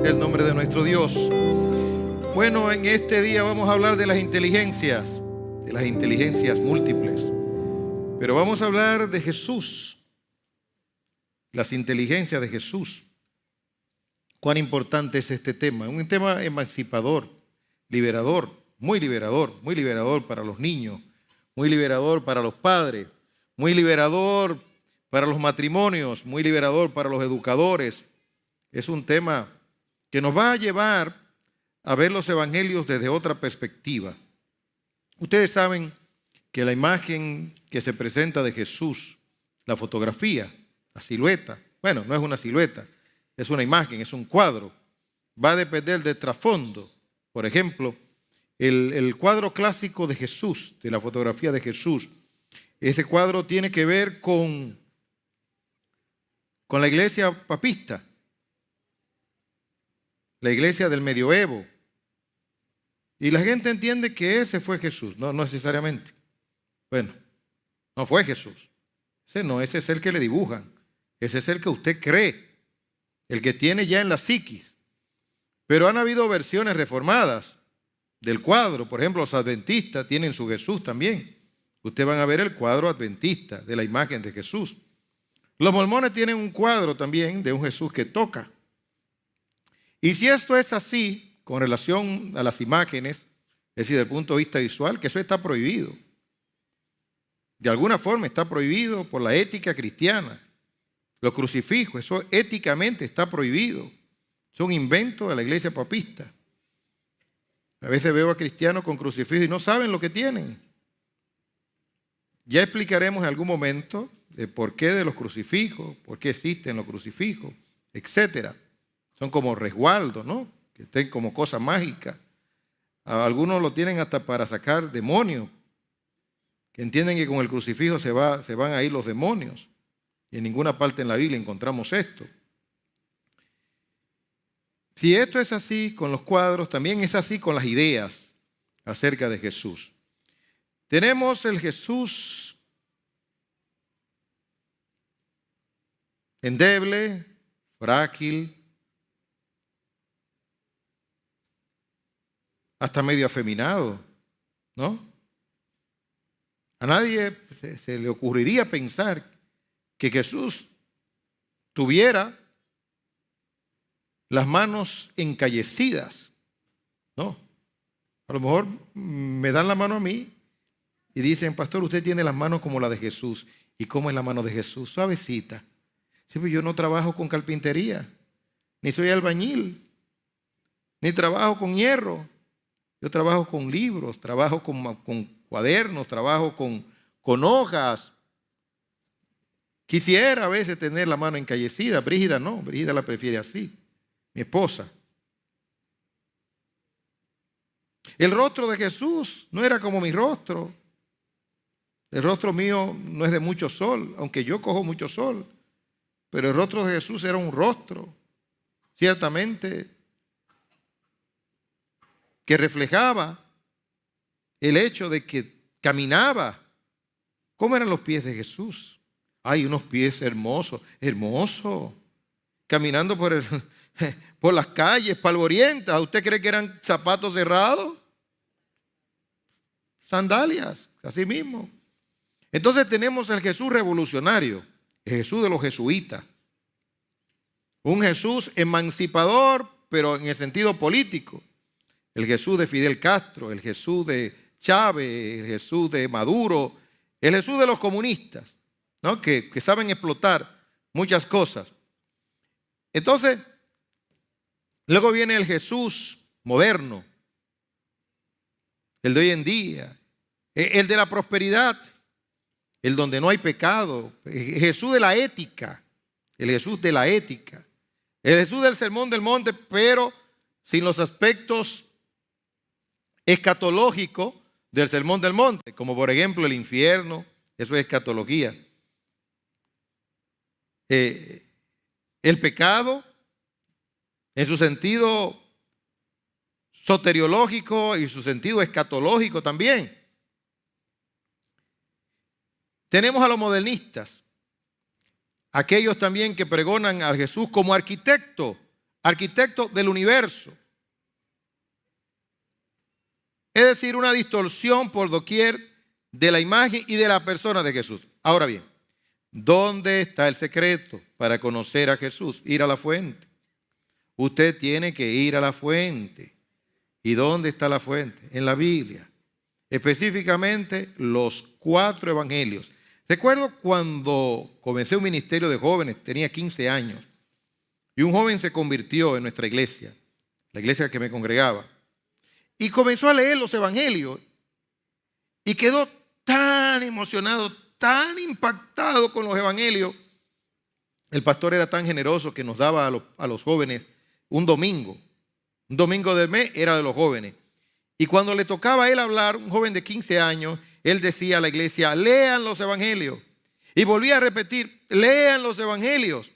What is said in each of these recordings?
el nombre de nuestro Dios. Bueno, en este día vamos a hablar de las inteligencias múltiples. Pero vamos a hablar de Jesús, las inteligencias de Jesús. Cuán importante es este tema. Un tema emancipador, liberador, muy liberador para los niños, muy liberador para los padres, muy liberador para los matrimonios, muy liberador para los educadores. Es un tema que nos va a llevar a ver los evangelios desde otra perspectiva. Ustedes saben que la imagen que se presenta de Jesús, la fotografía, la silueta, bueno, no es una silueta, es una imagen, es un cuadro, va a depender del trasfondo. Por ejemplo, el cuadro clásico de Jesús, de la fotografía de Jesús, ese cuadro tiene que ver con la iglesia papista, la iglesia del medioevo. Y la gente entiende que ese fue Jesús. No necesariamente. Bueno, no fue Jesús. Ese es el que le dibujan. Ese es el que usted cree, el que tiene ya en la psiquis. Pero han habido versiones reformadas del cuadro. Por ejemplo, los adventistas tienen su Jesús también. Ustedes van a ver el cuadro adventista de la imagen de Jesús. Los mormones tienen un cuadro también de un Jesús que toca. Y si esto es así, con relación a las imágenes, es decir, desde el punto de vista visual, que eso está prohibido. De alguna forma está prohibido por la ética cristiana. Los crucifijos, eso éticamente está prohibido. Son inventos de la iglesia papista. A veces veo a cristianos con crucifijos y no saben lo que tienen. Ya explicaremos en algún momento el porqué de los crucifijos, por qué existen los crucifijos, etcétera. Son como resguardos, ¿no? Que estén como cosas mágicas. Algunos lo tienen hasta para sacar demonios, que entienden que con el crucifijo se van a ir los demonios. Y en ninguna parte en la Biblia encontramos esto. Si esto es así con los cuadros, también es así con las ideas acerca de Jesús. Tenemos el Jesús endeble, frágil, hasta medio afeminado, ¿no? A nadie se le ocurriría pensar que Jesús tuviera las manos encallecidas, ¿no? A lo mejor me dan la mano a mí y dicen, pastor, usted tiene las manos como la de Jesús. ¿Y cómo es la mano de Jesús? Suavecita. Sí, pues yo no trabajo con carpintería, ni soy albañil, ni trabajo con hierro. Yo trabajo con libros, trabajo con cuadernos, trabajo con hojas. Quisiera a veces tener la mano encallecida. Brígida no, Brígida la prefiere así, mi esposa. El rostro de Jesús no era como mi rostro. El rostro mío no es de mucho sol, aunque yo cojo mucho sol. Pero el rostro de Jesús era un rostro, ciertamente, que reflejaba el hecho de que caminaba. ¿Cómo eran los pies de Jesús? Hay unos pies hermosos, caminando por las calles polvorientas. ¿Usted cree que eran zapatos cerrados? Sandalias, así mismo. Entonces tenemos el Jesús revolucionario, el Jesús de los jesuitas. Un Jesús emancipador, pero en el sentido político. El Jesús de Fidel Castro, el Jesús de Chávez, el Jesús de Maduro, el Jesús de los comunistas, ¿no? que saben explotar muchas cosas. Entonces, luego viene el Jesús moderno, el de hoy en día, el de la prosperidad, el donde no hay pecado, el Jesús de la ética, el Jesús de la ética, el Jesús del sermón del monte, pero sin los aspectos escatológico del sermón del monte, como por ejemplo el infierno, eso es escatología. El pecado, en su sentido soteriológico y su sentido escatológico también. Tenemos a los modernistas, aquellos también que pregonan a Jesús como arquitecto arquitecto del universo. Es decir, una distorsión por doquier de la imagen y de la persona de Jesús. Ahora bien, ¿dónde está el secreto para conocer a Jesús? Ir a la fuente. Usted tiene que ir a la fuente. ¿Y dónde está la fuente? En la Biblia. Específicamente los 4 evangelios. Recuerdo cuando comencé un ministerio de jóvenes, tenía 15 años, y un joven se convirtió en nuestra iglesia, la iglesia que me congregaba, y comenzó a leer los evangelios y quedó tan emocionado, tan impactado con los evangelios. El pastor era tan generoso que nos daba a los jóvenes un domingo del mes era de los jóvenes. Y cuando le tocaba a él hablar, un joven de 15 años, él decía a la iglesia, lean los evangelios. Y volvía a repetir, lean los evangelios.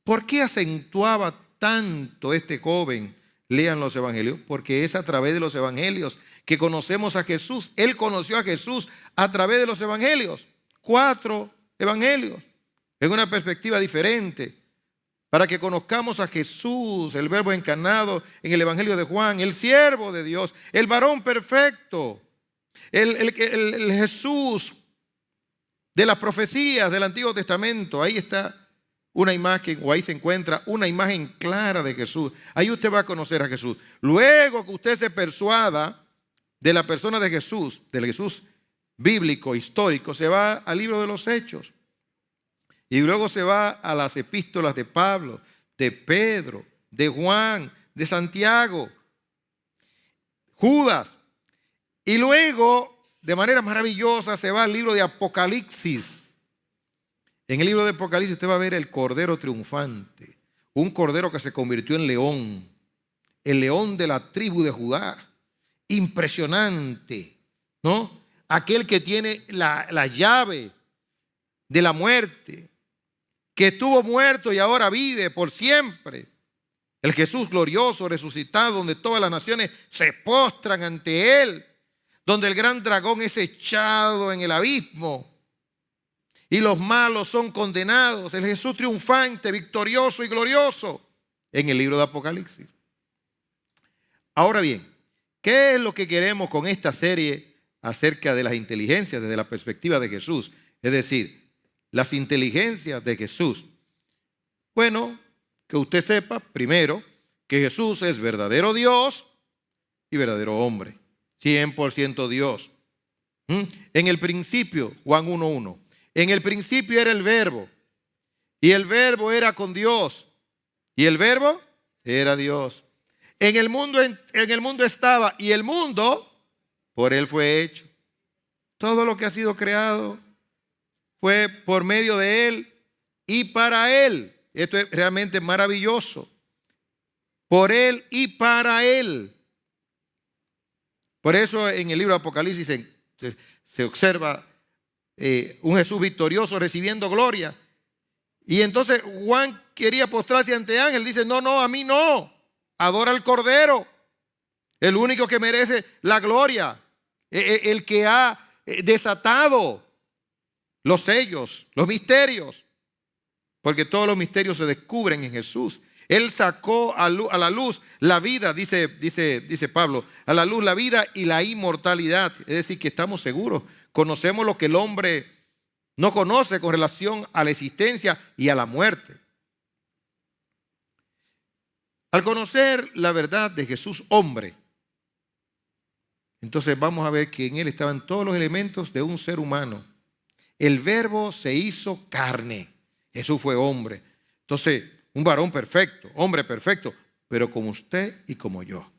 ¿Por qué acentuaba tanto este joven, lean los evangelios? Porque es a través de los evangelios que conocemos a Jesús. Él conoció a Jesús a través de los evangelios. 4 evangelios, en una perspectiva diferente. Para que conozcamos a Jesús, el verbo encarnado en el evangelio de Juan, el siervo de Dios, el varón perfecto, el Jesús de las profecías del Antiguo Testamento. Ahí está una imagen, o ahí se encuentra una imagen clara de Jesús. Ahí usted va a conocer a Jesús. Luego que usted se persuada de la persona de Jesús, del Jesús bíblico, histórico, se va al libro de los Hechos. Y luego se va a las epístolas de Pablo, de Pedro, de Juan, de Santiago, Judas. Y luego, de manera maravillosa, se va al libro de Apocalipsis. En el libro de Apocalipsis usted va a ver el Cordero triunfante, un Cordero que se convirtió en león, el león de la tribu de Judá. Impresionante, ¿no? Aquel que tiene la llave de la muerte, que estuvo muerto y ahora vive por siempre. El Jesús glorioso, resucitado, donde todas las naciones se postran ante Él, donde el gran dragón es echado en el abismo y los malos son condenados. El Jesús triunfante, victorioso y glorioso en el libro de Apocalipsis. Ahora bien, ¿qué es lo que queremos con esta serie acerca de las inteligencias desde la perspectiva de Jesús? Es decir, las inteligencias de Jesús. Bueno, que usted sepa primero que Jesús es verdadero Dios y verdadero hombre. 100% Dios. En el principio, Juan 1:1, en el principio era el verbo y el verbo era con Dios y el verbo era Dios. En el mundo estaba y el mundo por Él fue hecho. Todo lo que ha sido creado fue por medio de Él y para Él. Esto es realmente maravilloso. Por Él y para Él. Por eso en el libro de Apocalipsis se observa un Jesús victorioso recibiendo gloria. Y entonces Juan quería postrarse ante ángel. Dice, no, a mí no. Adora al Cordero. El único que merece la gloria. El que ha desatado los sellos, los misterios, porque todos los misterios se descubren en Jesús. Él sacó a la luz la vida, dice Pablo, a la luz la vida y la inmortalidad. Es decir, que estamos seguros, conocemos lo que el hombre no conoce con relación a la existencia y a la muerte. Al conocer la verdad de Jesús hombre, entonces vamos a ver que en Él estaban todos los elementos de un ser humano. El verbo se hizo carne. Jesús fue hombre. Entonces, un varón perfecto, hombre perfecto, pero como usted y como yo.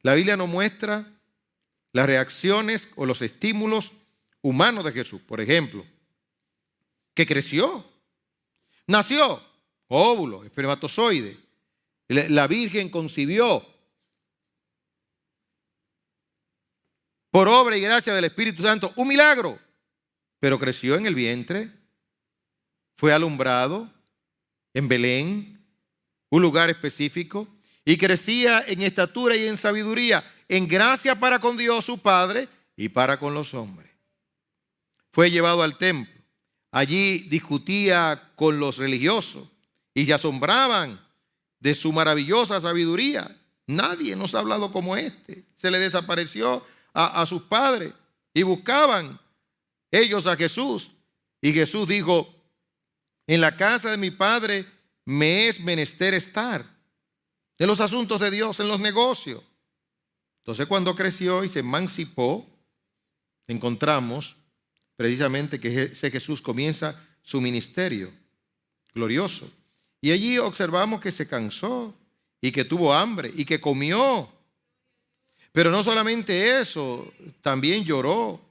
La Biblia nos muestra las reacciones o los estímulos humanos de Jesús. Por ejemplo, que creció, nació, óvulo, espermatozoide. La Virgen concibió por obra y gracia del Espíritu Santo, un milagro. Pero creció en el vientre, fue alumbrado en Belén, un lugar específico, y crecía en estatura y en sabiduría, en gracia para con Dios su Padre y para con los hombres. Fue llevado al templo. Allí discutía con los religiosos y se asombraban de su maravillosa sabiduría. Nadie nos ha hablado como este. Se le desapareció a sus padres y buscaban ellos a Jesús. Y Jesús dijo, en la casa de mi Padre me es menester estar. En los asuntos de Dios, en los negocios. Entonces cuando creció y se emancipó, encontramos precisamente que ese Jesús comienza su ministerio glorioso. Y allí observamos que se cansó y que tuvo hambre y que comió. Pero no solamente eso, también lloró.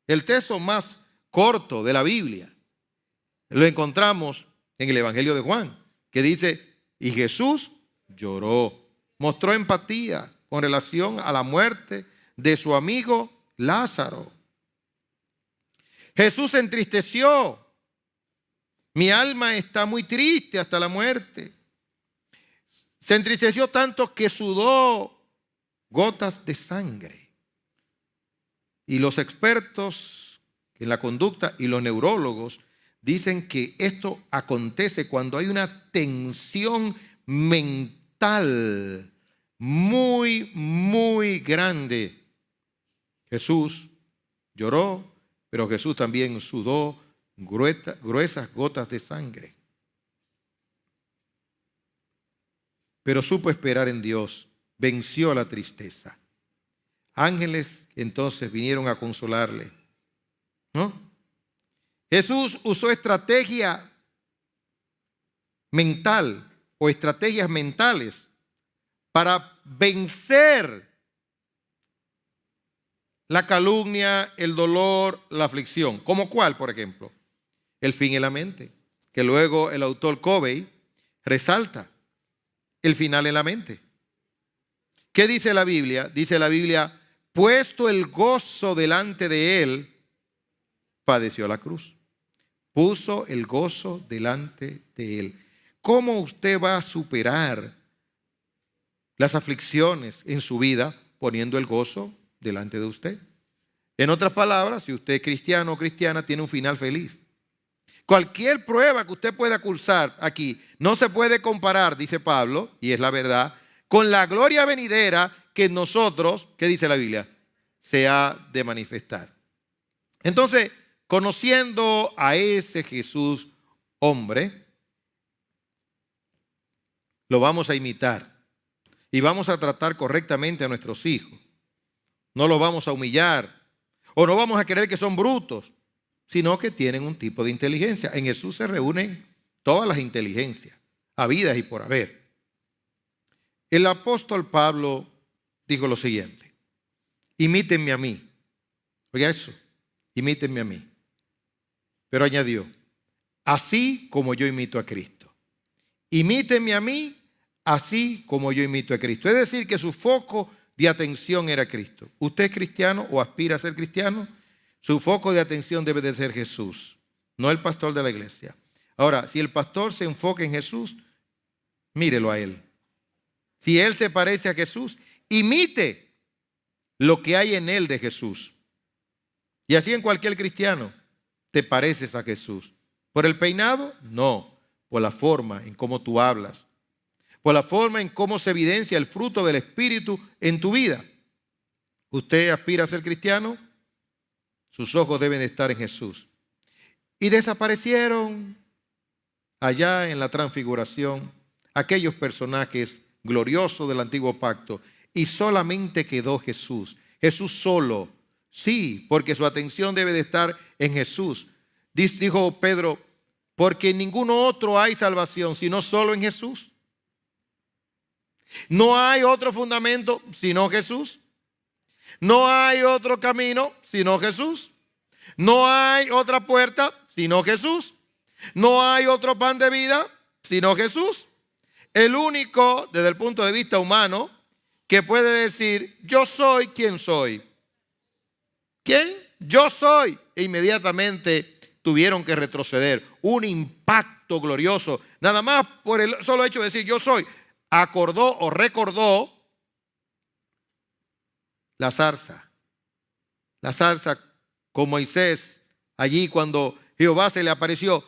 El texto más corto de la Biblia lo encontramos en el Evangelio de Juan, que dice, y Jesús lloró. Mostró empatía con relación a la muerte de su amigo Lázaro. Jesús se entristeció. Mi alma está muy triste hasta la muerte. Se entristeció tanto que sudó gotas de sangre. Y los expertos en la conducta y los neurólogos dicen que esto acontece cuando hay una tensión mental muy, muy grande. Jesús lloró, pero Jesús también sudó gruesas gotas de sangre. Pero supo esperar en Dios, venció la tristeza. Ángeles entonces vinieron a consolarle, ¿no? Jesús usó estrategia mental o estrategias mentales para vencer la calumnia, el dolor, la aflicción. ¿Como cuál, por ejemplo? El fin en la mente, que luego el autor Covey resalta. El final en la mente. ¿Qué dice la Biblia? Dice la Biblia, puesto el gozo delante de él, padeció la cruz. Puso el gozo delante de él. ¿Cómo usted va a superar las aflicciones en su vida poniendo el gozo delante de usted? En otras palabras, si usted es cristiano o cristiana, tiene un final feliz. Cualquier prueba que usted pueda cursar aquí no se puede comparar, dice Pablo, y es la verdad, con la gloria venidera que en nosotros, ¿qué dice la Biblia? Se ha de manifestar. Entonces, conociendo a ese Jesús hombre, lo vamos a imitar y vamos a tratar correctamente a nuestros hijos. No los vamos a humillar o no vamos a creer que son brutos, sino que tienen un tipo de inteligencia. En Jesús se reúnen todas las inteligencias, habidas y por haber. El apóstol Pablo dijo lo siguiente, imítenme a mí. Oiga eso, imítenme a mí. Pero añadió, así como yo imito a Cristo. Imítenme a mí, así como yo imito a Cristo. Es decir, que su foco de atención era Cristo. ¿Usted es cristiano o aspira a ser cristiano? Su foco de atención debe de ser Jesús, no el pastor de la iglesia. Ahora, si el pastor se enfoca en Jesús, mírelo a él. Si él se parece a Jesús, imite lo que hay en él de Jesús. Y así en cualquier cristiano, te pareces a Jesús. ¿Por el peinado? No, por la forma en cómo tú hablas, por la forma en cómo se evidencia el fruto del Espíritu en tu vida. ¿Usted aspira a ser cristiano? Sus ojos deben de estar en Jesús. Y desaparecieron allá en la transfiguración aquellos personajes gloriosos del antiguo pacto y solamente quedó Jesús. Jesús solo. Sí, porque su atención debe de estar en Jesús. Dijo Pedro, porque en ningún otro hay salvación, sino solo en Jesús. No hay otro fundamento sino Jesús. No hay otro camino sino Jesús. No hay otra puerta sino Jesús. No hay otro pan de vida sino Jesús. El único, desde el punto de vista humano, que puede decir, yo soy quien soy. ¿Quién? Yo soy. E inmediatamente tuvieron que retroceder. Un impacto glorioso. Nada más por el solo hecho de decir yo soy. Acordó o recordó la zarza. La zarza con Moisés allí cuando Jehová se le apareció.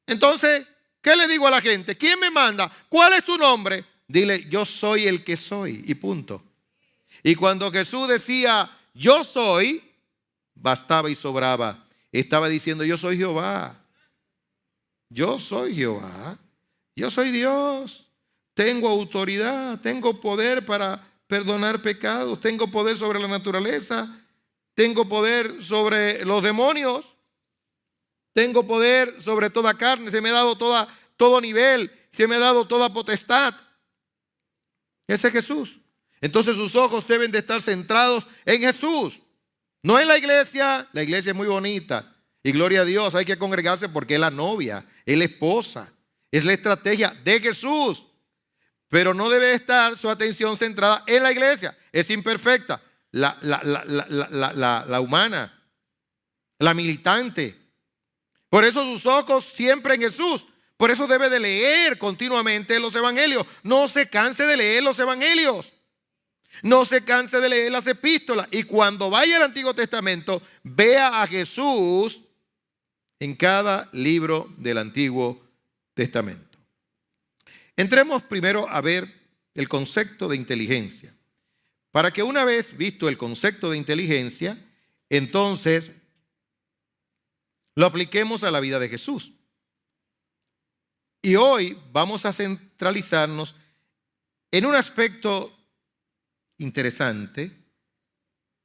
Entonces, ¿Qué le digo a la gente? ¿Quién me manda? ¿Cuál es tu nombre? Dile, yo soy el que soy y punto. Y cuando Jesús decía, yo soy, bastaba y sobraba. Estaba diciendo, yo soy Jehová. Yo soy Jehová. Yo soy Dios. Tengo autoridad, tengo poder para perdonar pecados, tengo poder sobre la naturaleza, tengo poder sobre los demonios, tengo poder sobre toda carne, se me ha dado todo nivel, se me ha dado toda potestad. Ese es Jesús. Entonces sus ojos deben de estar centrados en Jesús, no en la iglesia. La iglesia es muy bonita y gloria a Dios, hay que congregarse porque es la novia, es la esposa, es la estrategia de Jesús. Pero no debe estar su atención centrada en la iglesia. Es imperfecta. La humana. La militante. Por eso sus ojos siempre en Jesús. Por eso debe de leer continuamente los evangelios. No se canse de leer los evangelios. No se canse de leer las epístolas. Y cuando vaya al Antiguo Testamento, vea a Jesús en cada libro del Antiguo Testamento. Entremos primero a ver el concepto de inteligencia. Para que una vez visto el concepto de inteligencia, entonces lo apliquemos a la vida de Jesús. Y hoy vamos a centralizarnos en un aspecto interesante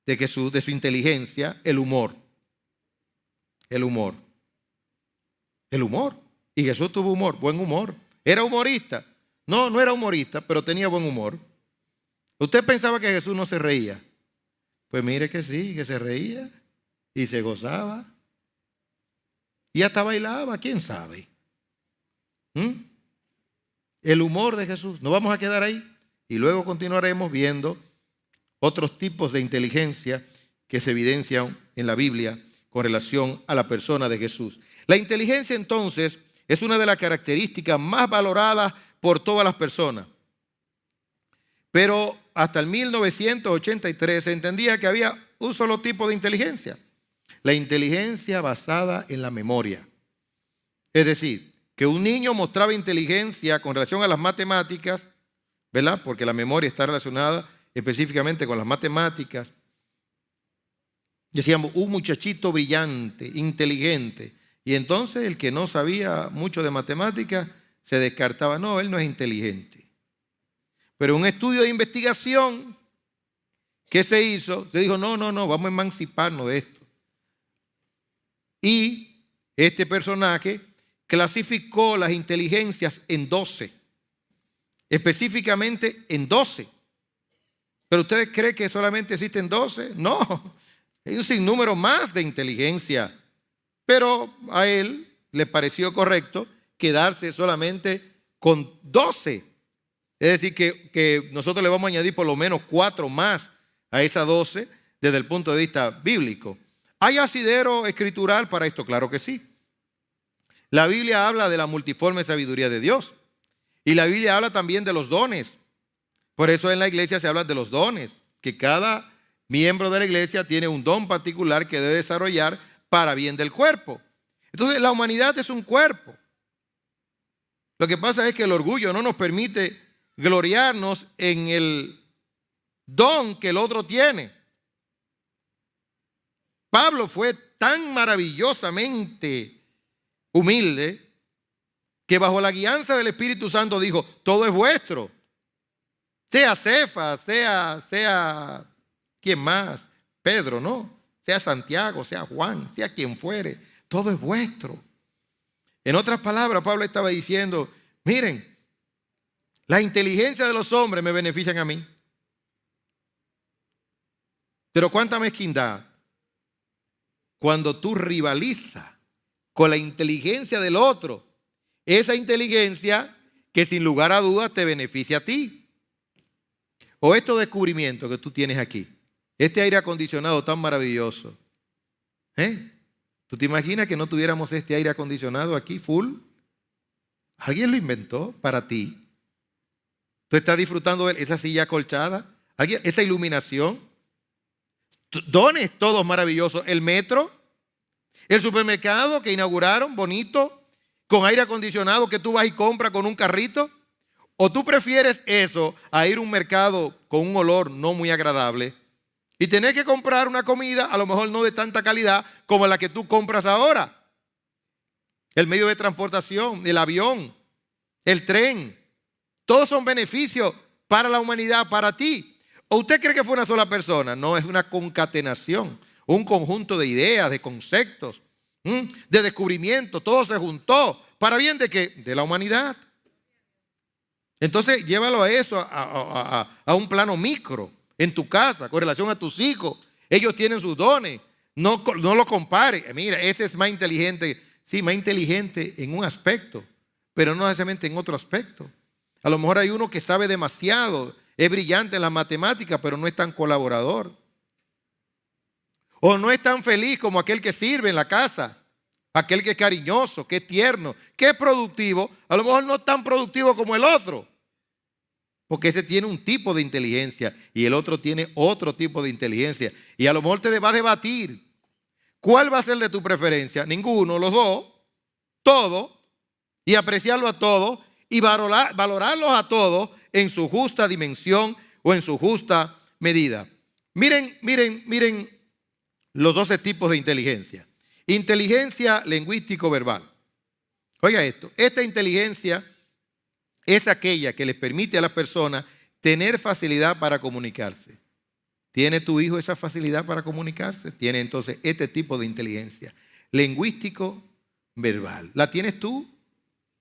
de Jesús, de su inteligencia, el humor. El humor. El humor. Y Jesús tuvo humor, buen humor. ¿Era humorista? No, no era humorista, pero tenía buen humor. ¿Usted pensaba que Jesús no se reía? Pues mire que sí, que se reía y se gozaba. Y hasta bailaba, quién sabe. El humor de Jesús. Nos vamos a quedar ahí y luego continuaremos viendo otros tipos de inteligencia que se evidencian en la Biblia con relación a la persona de Jesús. La inteligencia entonces es una de las características más valoradas por todas las personas. Pero hasta el 1983 se entendía que había un solo tipo de inteligencia. La inteligencia basada en la memoria. Es decir, que un niño mostraba inteligencia con relación a las matemáticas, ¿verdad? Porque la memoria está relacionada específicamente con las matemáticas. Decíamos, un muchachito brillante, inteligente. Y entonces el que no sabía mucho de matemáticas se descartaba. No, él no es inteligente. Pero un estudio de investigación que se hizo, se dijo, no, vamos a emanciparnos de esto. Y este personaje clasificó las inteligencias en 12. Específicamente en 12. ¿Pero ustedes creen que solamente existen 12? No, hay un sinnúmero más de inteligencia. Pero a él le pareció correcto quedarse solamente con 12. Es decir, que nosotros le vamos a añadir por lo menos 4 más a esas 12 desde el punto de vista bíblico. ¿Hay asidero escritural para esto? Claro que sí. La Biblia habla de la multiforme sabiduría de Dios. Y la Biblia habla también de los dones. Por eso en la iglesia se habla de los dones, que cada miembro de la iglesia tiene un don particular que debe desarrollar para bien del cuerpo. Entonces la humanidad es un cuerpo. Lo que pasa es que el orgullo no nos permite gloriarnos en el don que el otro tiene. Pablo fue tan maravillosamente humilde que bajo la guianza del Espíritu Santo dijo, todo es vuestro. Sea Cefas, sea ¿quién más? Pedro, ¿no? Sea Santiago, sea Juan, sea quien fuere, todo es vuestro. En otras palabras, Pablo estaba diciendo, miren, la inteligencia de los hombres me benefician a mí. Pero cuánta mezquindad cuando tú rivalizas con la inteligencia del otro, esa inteligencia que sin lugar a dudas te beneficia a ti. O estos descubrimientos que tú tienes aquí, este aire acondicionado tan maravilloso. ¿Tú te imaginas que no tuviéramos este aire acondicionado aquí full? ¿Alguien lo inventó para ti? ¿Tú estás disfrutando de esa silla acolchada? ¿Esa iluminación? Dones todos maravillosos. El metro, el supermercado que inauguraron, bonito, con aire acondicionado que tú vas y compras con un carrito? ¿O tú prefieres eso a ir a un mercado con un olor no muy agradable y tener que comprar una comida a lo mejor no de tanta calidad como la que tú compras ahora? El medio de transportación, el avión, el tren, todos son beneficios para la humanidad, para ti. ¿O usted cree que fue una sola persona? No, es una concatenación, un conjunto de ideas, de conceptos, de descubrimientos. Todo se juntó. ¿Para bien de qué? De la humanidad. Entonces llévalo a eso, a un plano micro, en tu casa, con relación a tus hijos. Ellos tienen sus dones. No lo compare. Mira, ese es más inteligente. Sí, más inteligente en un aspecto, pero no necesariamente en otro aspecto. A lo mejor hay uno que sabe demasiado, es brillante en las matemáticas, pero no es tan colaborador. O no es tan feliz como aquel que sirve en la casa, aquel que es cariñoso, que es tierno, que es productivo. A lo mejor no tan productivo como el otro, porque ese tiene un tipo de inteligencia y el otro tiene otro tipo de inteligencia. Y a lo mejor te va a debatir. ¿Cuál va a ser de tu preferencia? Ninguno, los dos, todo, y apreciarlo a todos y valorarlos a todos en su justa dimensión o en su justa medida. Miren los 12 tipos de inteligencia. Inteligencia lingüístico-verbal. Oiga esto, esta inteligencia es aquella que les permite a las personas tener facilidad para comunicarse. ¿Tiene tu hijo esa facilidad para comunicarse? Tiene entonces este tipo de inteligencia lingüístico-verbal. ¿La tienes tú?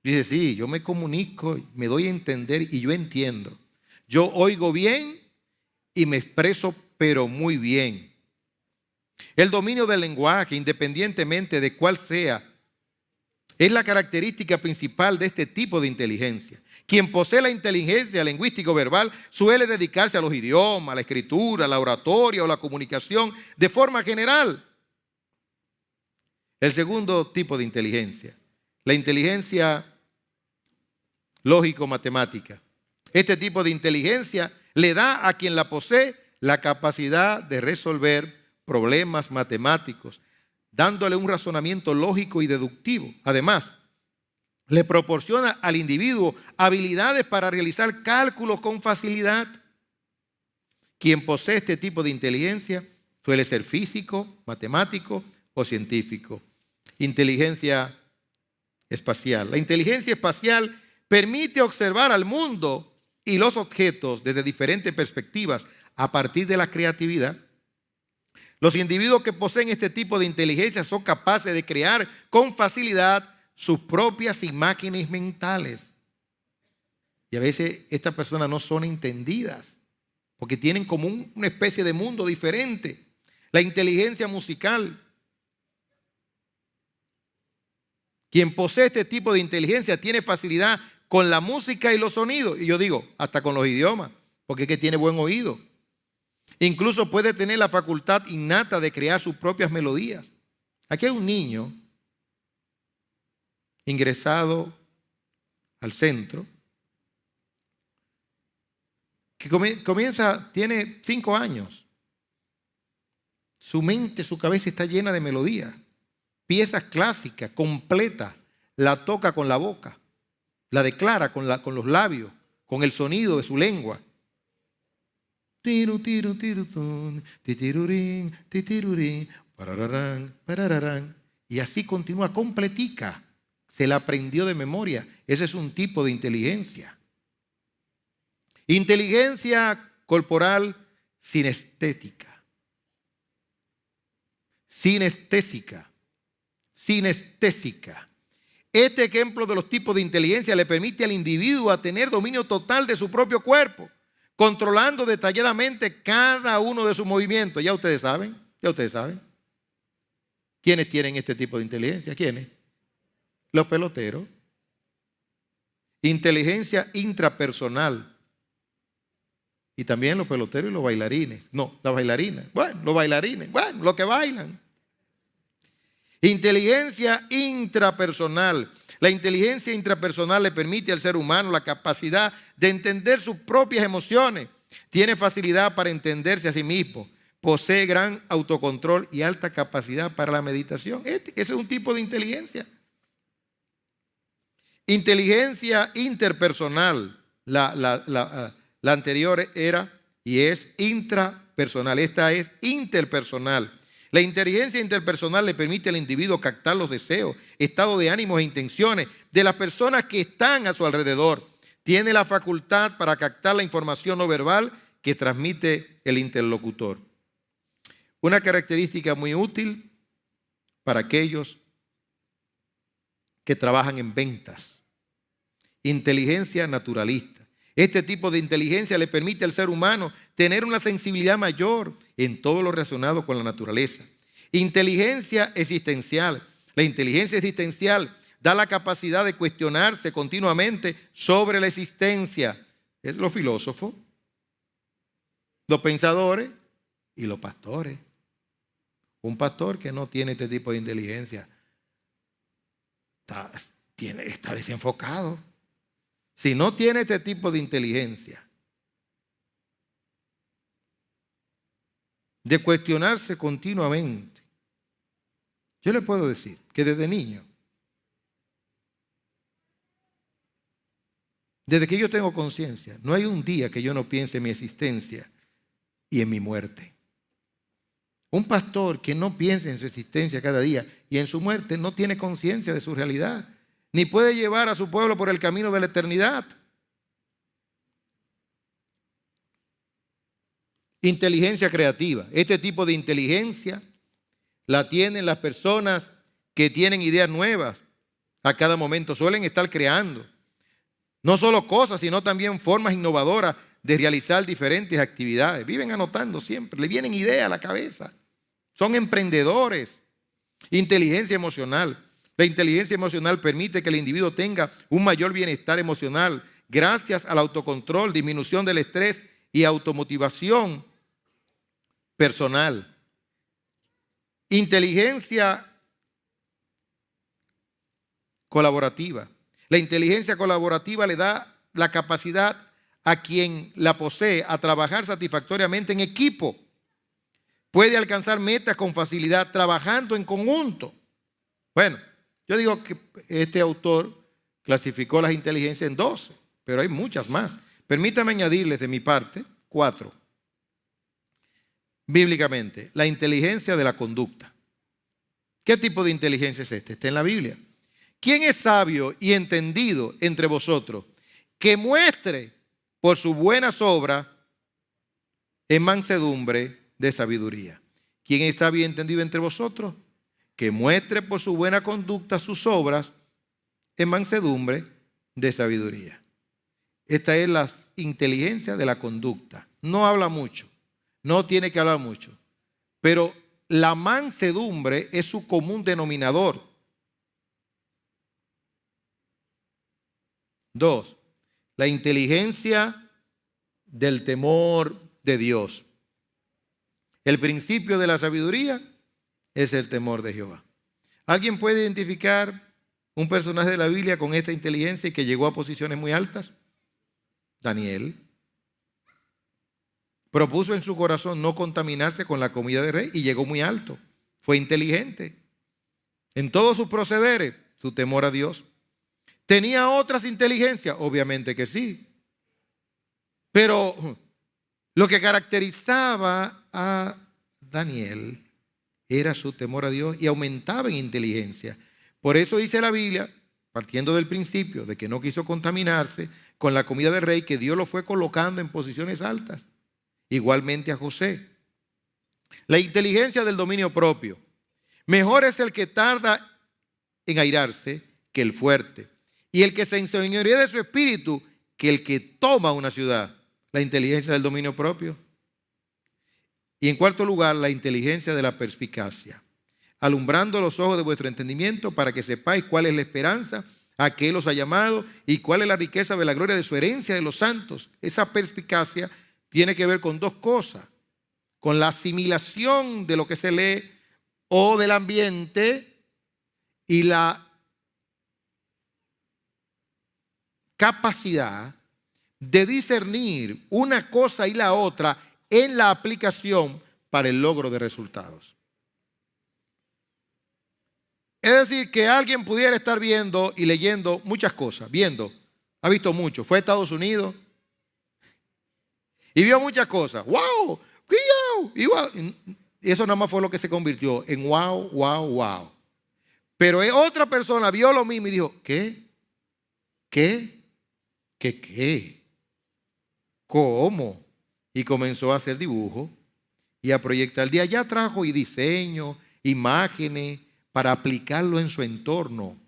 Dice, sí, yo me comunico, me doy a entender y yo entiendo. Yo oigo bien y me expreso, pero muy bien. El dominio del lenguaje, independientemente de cuál sea, es la característica principal de este tipo de inteligencia. Quien posee la inteligencia lingüístico-verbal suele dedicarse a los idiomas, a la escritura, a la oratoria o la comunicación de forma general. El segundo tipo de inteligencia, la inteligencia lógico-matemática. Este tipo de inteligencia le da a quien la posee la capacidad de resolver problemas matemáticos, dándole un razonamiento lógico y deductivo. Además, le proporciona al individuo habilidades para realizar cálculos con facilidad. Quien posee este tipo de inteligencia suele ser físico, matemático o científico. Inteligencia espacial. La inteligencia espacial permite observar al mundo y los objetos desde diferentes perspectivas a partir de la creatividad. Los individuos que poseen este tipo de inteligencia son capaces de crear con facilidad sus propias imágenes mentales. Y a veces estas personas no son entendidas porque tienen como una especie de mundo diferente. La inteligencia musical. Quien posee este tipo de inteligencia tiene facilidad con la música y los sonidos. Y yo digo, hasta con los idiomas, porque es que tiene buen oído. Incluso puede tener la facultad innata de crear sus propias melodías. Aquí hay un niño ingresado al centro que tiene 5 años. Su mente, su cabeza está llena de melodías, piezas clásicas, completas. La toca con la boca, la declara con los labios, con el sonido de su lengua. Tiro, tiro, tiro, titirurín, titirurín, parararán, parararán. Y así continúa completica. Se la aprendió de memoria. Ese es un tipo de inteligencia. Inteligencia corporal sinestética. Sinestésica. Sinestésica. Este ejemplo de los tipos de inteligencia le permite al individuo a tener dominio total de su propio cuerpo, controlando detalladamente cada uno de sus movimientos. Ya ustedes saben. ¿Quiénes tienen este tipo de inteligencia? ¿Quiénes? Los peloteros. Inteligencia intrapersonal. Y también los peloteros y los bailarines. No, las bailarinas. Bueno, los bailarines. Bueno, los que bailan. Inteligencia intrapersonal. La inteligencia intrapersonal le permite al ser humano la capacidad de entender sus propias emociones. Tiene facilidad para entenderse a sí mismo. Posee gran autocontrol y alta capacidad para la meditación. Ese es un tipo de inteligencia. Inteligencia interpersonal. La anterior era y es intrapersonal. Esta es interpersonal. La inteligencia interpersonal le permite al individuo captar los deseos, estado de ánimos e intenciones de las personas que están a su alrededor. Tiene la facultad para captar la información no verbal que transmite el interlocutor. Una característica muy útil para aquellos que trabajan en ventas. Inteligencia naturalista. Este tipo de inteligencia le permite al ser humano tener una sensibilidad mayor en todo lo relacionado con la naturaleza. Inteligencia existencial. La inteligencia existencial da la capacidad de cuestionarse continuamente sobre la existencia. Es los filósofos, los pensadores y los pastores. Un pastor que no tiene este tipo de inteligencia está desenfocado. Si no tiene este tipo de inteligencia, de cuestionarse continuamente, yo le puedo decir que desde niño, desde que yo tengo conciencia, no hay un día que yo no piense en mi existencia y en mi muerte. Un pastor que no piense en su existencia cada día y en su muerte no tiene conciencia de su realidad, ni puede llevar a su pueblo por el camino de la eternidad. Inteligencia creativa. Este tipo de inteligencia la tienen las personas que tienen ideas nuevas a cada momento. Suelen estar creando no solo cosas, sino también formas innovadoras de realizar diferentes actividades. Viven anotando siempre, le vienen ideas a la cabeza. Son emprendedores. Inteligencia emocional. La inteligencia emocional permite que el individuo tenga un mayor bienestar emocional gracias al autocontrol, disminución del estrés y automotivación personal. Inteligencia colaborativa. La inteligencia colaborativa le da la capacidad a quien la posee a trabajar satisfactoriamente en equipo. Puede alcanzar metas con facilidad trabajando en conjunto. Bueno, yo digo que este autor clasificó las inteligencias en 12, pero hay muchas más. Permítame añadirles de mi parte 4. Bíblicamente, la inteligencia de la conducta. ¿Qué tipo de inteligencia es esta? Está en la Biblia. ¿Quién es sabio y entendido entre vosotros que muestre por sus buenas obras en mansedumbre de sabiduría? ¿Quién es sabio y entendido entre vosotros? Que muestre por su buena conducta sus obras en mansedumbre de sabiduría. Esta es la inteligencia de la conducta. No habla mucho, no tiene que hablar mucho, pero la mansedumbre es su común denominador. 2. La inteligencia del temor de Dios. El principio de la sabiduría es el temor de Jehová. ¿Alguien puede identificar un personaje de la Biblia con esta inteligencia y que llegó a posiciones muy altas? Daniel. Propuso en su corazón no contaminarse con la comida del rey y llegó muy alto. Fue inteligente. En todos sus procederes, su temor a Dios. ¿Tenía otras inteligencias? Obviamente que sí. Pero lo que caracterizaba a Daniel era su temor a Dios y aumentaba en inteligencia. Por eso dice la Biblia, partiendo del principio de que no quiso contaminarse con la comida del rey, que Dios lo fue colocando en posiciones altas. Igualmente a José. La inteligencia del dominio propio. Mejor es el que tarda en airarse que el fuerte. Y el que se enseñorea de su espíritu que el que toma una ciudad. La inteligencia del dominio propio. Y en cuarto lugar, la inteligencia de la perspicacia. Alumbrando los ojos de vuestro entendimiento para que sepáis cuál es la esperanza a que Él os ha llamado y cuál es la riqueza de la gloria de su herencia de los santos. Esa perspicacia tiene que ver con dos cosas. Con la asimilación de lo que se lee o del ambiente y la capacidad de discernir una cosa y la otra en la aplicación para el logro de resultados. Es decir, que alguien pudiera estar viendo y leyendo muchas cosas, ha visto mucho, fue a Estados Unidos y vio muchas cosas. ¡Wow! ¡Wow! Y eso nada más fue lo que se convirtió en wow, wow, wow. Pero otra persona vio lo mismo y dijo, ¿qué? ¿Qué? ¿Qué? ¿Cómo? Y comenzó a hacer dibujos y a proyectar. De allá trajo y diseño, imágenes, para aplicarlo en su entorno.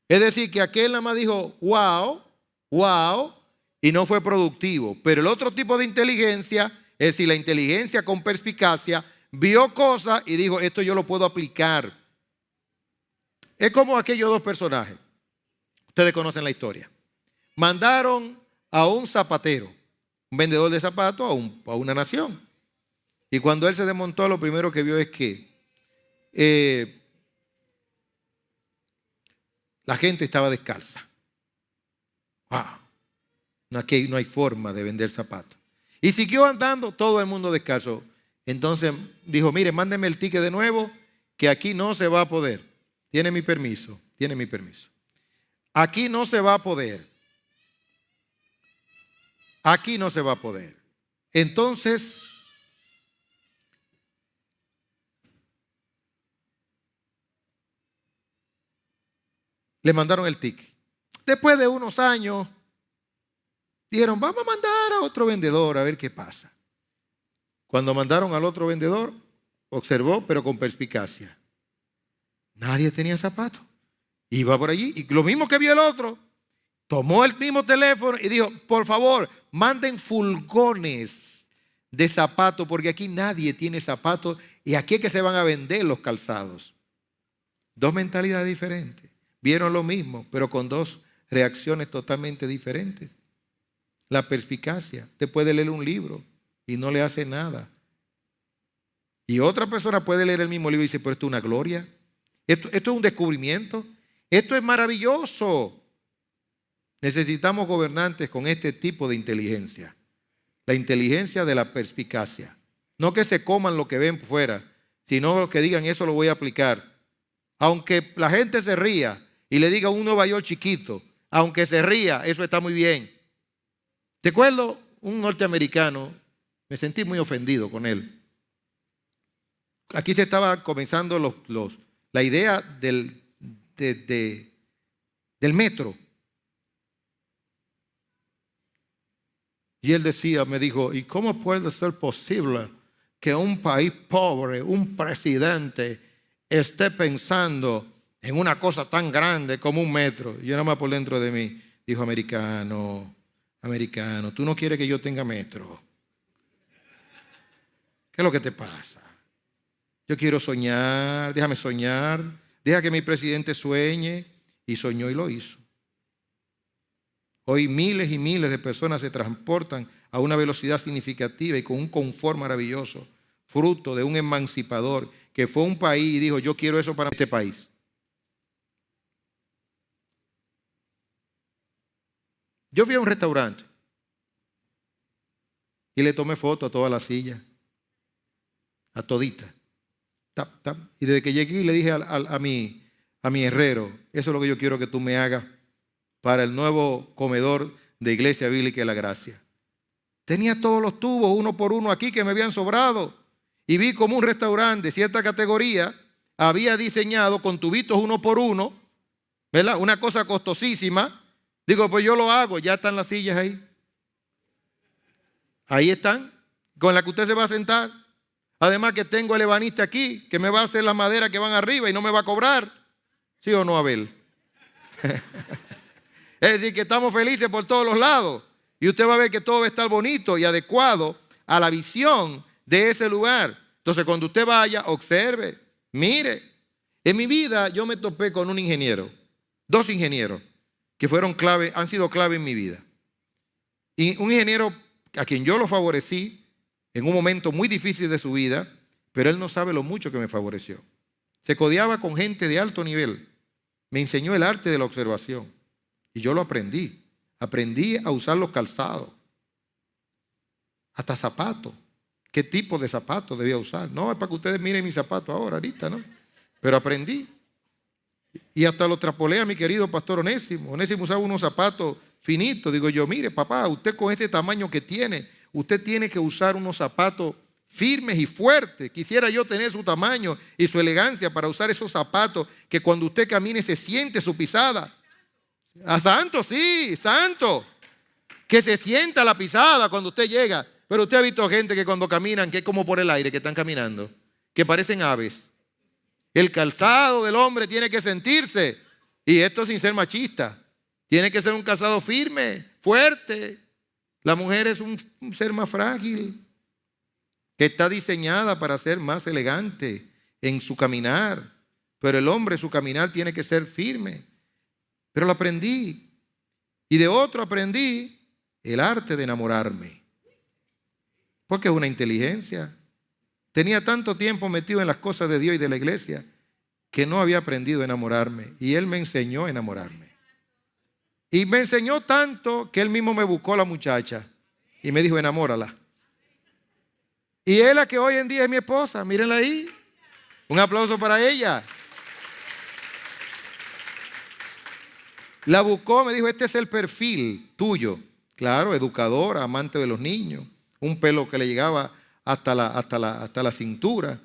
Es decir, que aquel nada más dijo, wow, wow, y no fue productivo. Pero el otro tipo de inteligencia, es decir, la inteligencia con perspicacia, vio cosas y dijo, esto yo lo puedo aplicar. Es como aquellos dos personajes. Ustedes conocen la historia. Mandaron a un zapatero, un vendedor de zapatos, a una nación. Y cuando él se desmontó, lo primero que vio es que la gente estaba descalza. Wow. Aquí no hay forma de vender zapatos. Y siguió andando todo el mundo descalzo. Entonces dijo, mire, mándeme el ticket de nuevo, que aquí no se va a poder. Tiene mi permiso. Aquí no se va a poder. Aquí no se va a poder. Entonces, le mandaron el ticket. Después de unos años, dijeron, vamos a mandar a otro vendedor a ver qué pasa. Cuando mandaron al otro vendedor, observó, pero con perspicacia. Nadie tenía zapatos. Iba por allí y lo mismo que vio el otro, tomó el mismo teléfono y dijo, por favor, manden furgones de zapatos, porque aquí nadie tiene zapatos y aquí es que se van a vender los calzados. Dos mentalidades diferentes. Vieron lo mismo, pero con dos reacciones totalmente diferentes. La perspicacia. Usted puede leer un libro y no le hace nada. Y otra persona puede leer el mismo libro y dice, pero esto es una gloria. Esto es un descubrimiento. Esto es maravilloso. Necesitamos gobernantes con este tipo de inteligencia. La inteligencia de la perspicacia. No que se coman lo que ven fuera, sino que digan, eso lo voy a aplicar. Aunque la gente se ría y le diga un Nueva York chiquito, aunque se ría, eso está muy bien. Recuerdo un norteamericano, me sentí muy ofendido con él. Aquí se estaba comenzando la idea del metro. Y él decía, me dijo, ¿y cómo puede ser posible que un país pobre, un presidente, esté pensando en una cosa tan grande como un metro? Y yo nada más por dentro de mí, dijo, americano, tú no quieres que yo tenga metro. ¿Qué es lo que te pasa? Yo quiero soñar, déjame soñar, deja que mi presidente sueñe. Y soñó y lo hizo. Hoy miles y miles de personas se transportan a una velocidad significativa y con un confort maravilloso, fruto de un emancipador que fue a un país y dijo, yo quiero eso para este país. Yo fui a un restaurante y le tomé foto a todas las sillas, a todita. Tap, tap. Y desde que llegué le dije a mi herrero, eso es lo que yo quiero que tú me hagas para el nuevo comedor de Iglesia Bíblica de la Gracia. Tenía todos los tubos, uno por uno aquí, que me habían sobrado. Y vi como un restaurante de cierta categoría había diseñado con tubitos uno por uno, ¿verdad? Una cosa costosísima. Digo, pues yo lo hago, ya están las sillas ahí. Ahí están, con la que usted se va a sentar. Además que tengo el ebanista aquí, que me va a hacer las maderas que van arriba y no me va a cobrar. ¿Sí o no, Abel? Es decir, que estamos felices por todos los lados. Y usted va a ver que todo va a estar bonito y adecuado a la visión de ese lugar. Entonces, cuando usted vaya, observe, mire. En mi vida yo me topé con un ingeniero, dos ingenieros que fueron clave, han sido clave en mi vida. Y un ingeniero a quien yo lo favorecí en un momento muy difícil de su vida, pero él no sabe lo mucho que me favoreció. Se codeaba con gente de alto nivel. Me enseñó el arte de la observación. Y yo lo aprendí. Aprendí a usar los calzados. Hasta zapatos. ¿Qué tipo de zapatos debía usar? No, es para que ustedes miren mis zapatos ahora, ahorita, ¿no? Pero aprendí. Y hasta lo trapolé a mi querido pastor Onésimo. Onésimo usaba unos zapatos finitos. Digo yo, mire papá, usted con ese tamaño que tiene, usted tiene que usar unos zapatos firmes y fuertes. Quisiera yo tener su tamaño y su elegancia para usar esos zapatos que cuando usted camine se siente su pisada. A santo, sí, santo. Que se sienta la pisada cuando usted llega. Pero usted ha visto gente que cuando caminan, que es como por el aire que están caminando, que parecen aves. El calzado del hombre tiene que sentirse, y esto sin ser machista, tiene que ser un calzado firme, fuerte. La mujer es un ser más frágil, que está diseñada para ser más elegante en su caminar, pero el hombre, su caminar tiene que ser firme. Pero lo aprendí, y de otro aprendí el arte de enamorarme, porque es una inteligencia. Tenía tanto tiempo metido en las cosas de Dios y de la iglesia que no había aprendido a enamorarme. Y Él me enseñó a enamorarme. Y me enseñó tanto que Él mismo me buscó la muchacha y me dijo, enamórala. Y es la que hoy en día es mi esposa. Mírenla ahí. Un aplauso para ella. La buscó, me dijo, este es el perfil tuyo. Claro, educadora, amante de los niños. Un pelo que le llegaba hasta la cintura.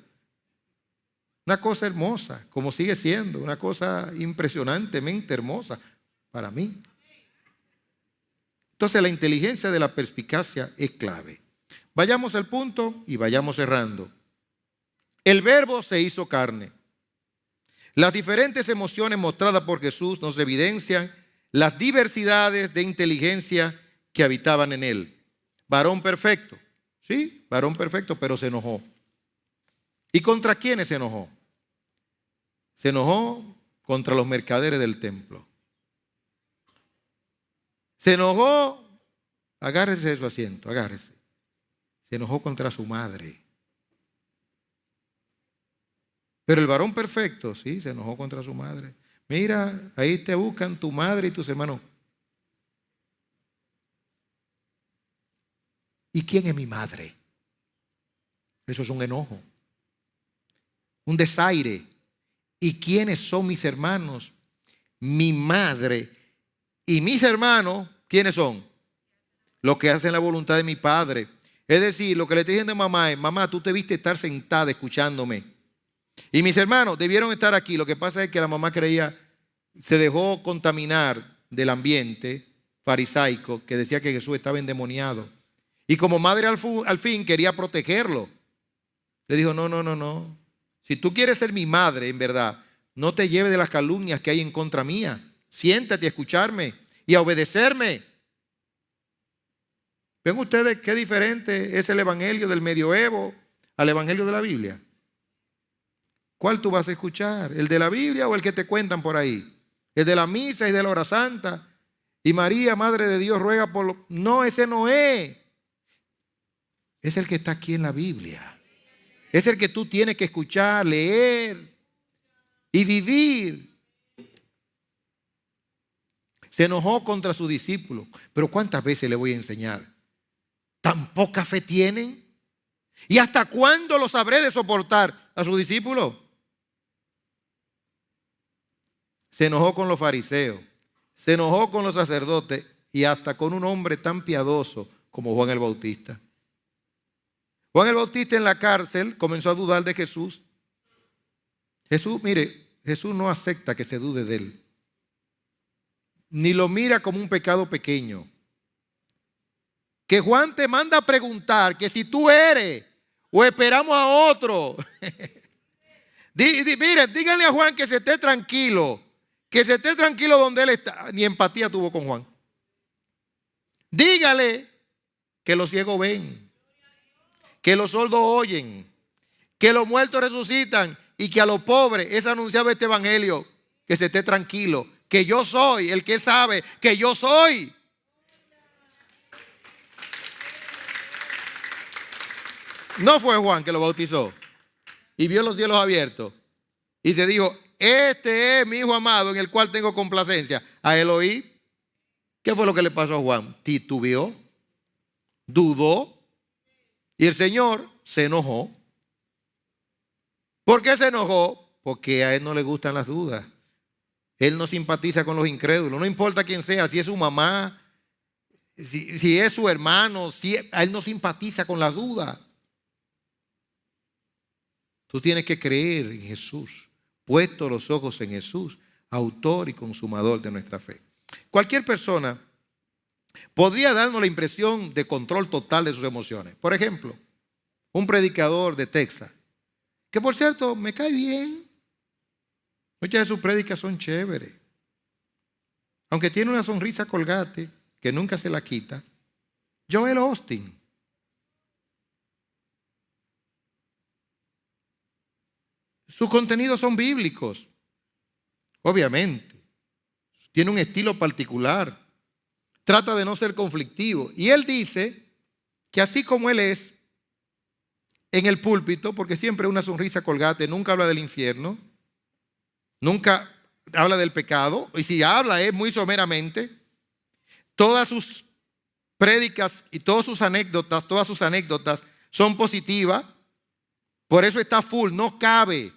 Una cosa hermosa, como sigue siendo, una cosa impresionantemente hermosa para mí. Entonces la inteligencia de la perspicacia es clave. Vayamos al punto y vayamos cerrando. El Verbo se hizo carne. Las diferentes emociones mostradas por Jesús nos evidencian las diversidades de inteligencia que habitaban en Él. Varón perfecto. Sí, varón perfecto, pero se enojó. ¿Y contra quiénes se enojó? Se enojó contra los mercaderes del templo. Se enojó, agárrese de su asiento, agárrese. Se enojó contra su madre. Pero el varón perfecto, sí, se enojó contra su madre. Mira, ahí te buscan tu madre y tus hermanos. ¿Y quién es mi madre? Eso es un enojo, un desaire. ¿Y quiénes son mis hermanos? Mi madre y mis hermanos, ¿quiénes son? Los que hacen la voluntad de mi padre. Es decir, lo que le estoy diciendo a mamá es, mamá, tú debiste estar sentada escuchándome. Y mis hermanos debieron estar aquí. Lo que pasa es que la mamá creía, se dejó contaminar del ambiente farisaico que decía que Jesús estaba endemoniado. Y como madre al fin quería protegerlo. Le dijo, no. Si tú quieres ser mi madre, en verdad, no te lleves de las calumnias que hay en contra mía. Siéntate a escucharme y a obedecerme. ¿Ven ustedes qué diferente es el evangelio del medioevo al evangelio de la Biblia? ¿Cuál tú vas a escuchar? ¿El de la Biblia o el que te cuentan por ahí? ¿El de la misa y de la hora santa? Y María, Madre de Dios, ruega por lo... No, ese no es. Es el que está aquí en la Biblia. Es el que tú tienes que escuchar, leer y vivir. Se enojó contra sus discípulos. Pero ¿cuántas veces le voy a enseñar? ¿Tan poca fe tienen? ¿Y hasta cuándo los habré de soportar a sus discípulos? Se enojó con los fariseos. Se enojó con los sacerdotes y hasta con un hombre tan piadoso como Juan el Bautista. Juan el Bautista en la cárcel comenzó a dudar de Jesús. Jesús no acepta que se dude de él. Ni lo mira como un pecado pequeño. Que Juan te manda a preguntar que si tú eres o esperamos a otro. Miren, díganle a Juan que se esté tranquilo. Que se esté tranquilo donde él está. Ni empatía tuvo con Juan. Dígale que los ciegos ven, que los sordos oyen, que los muertos resucitan y que a los pobres es anunciado este evangelio. Que se esté tranquilo, que yo soy el que sabe que yo soy. No fue Juan que lo bautizó y vio los cielos abiertos y se dijo, este es mi hijo amado en el cual tengo complacencia. A él oí. ¿Qué fue lo que le pasó a Juan? Titubeó, dudó y el Señor se enojó. ¿Por qué se enojó? Porque a él no le gustan las dudas. Él no simpatiza con los incrédulos. No importa quién sea, si es su mamá, si es su hermano, a él no simpatiza con la duda. Tú tienes que creer en Jesús, puesto los ojos en Jesús, autor y consumador de nuestra fe. Cualquier persona podría darnos la impresión de control total de sus emociones. Por ejemplo, un predicador de Texas, que por cierto me cae bien. Muchas de sus prédicas son chéveres. Aunque tiene una sonrisa colgate que nunca se la quita. Joel Austin. Sus contenidos son bíblicos, obviamente. Tiene un estilo particular. Trata de no ser conflictivo. Y él dice que así como él es en el púlpito, porque siempre una sonrisa colgate, nunca habla del infierno, nunca habla del pecado, y si habla es muy someramente. Todas sus prédicas y todas sus anécdotas son positivas. Por eso está full, no cabe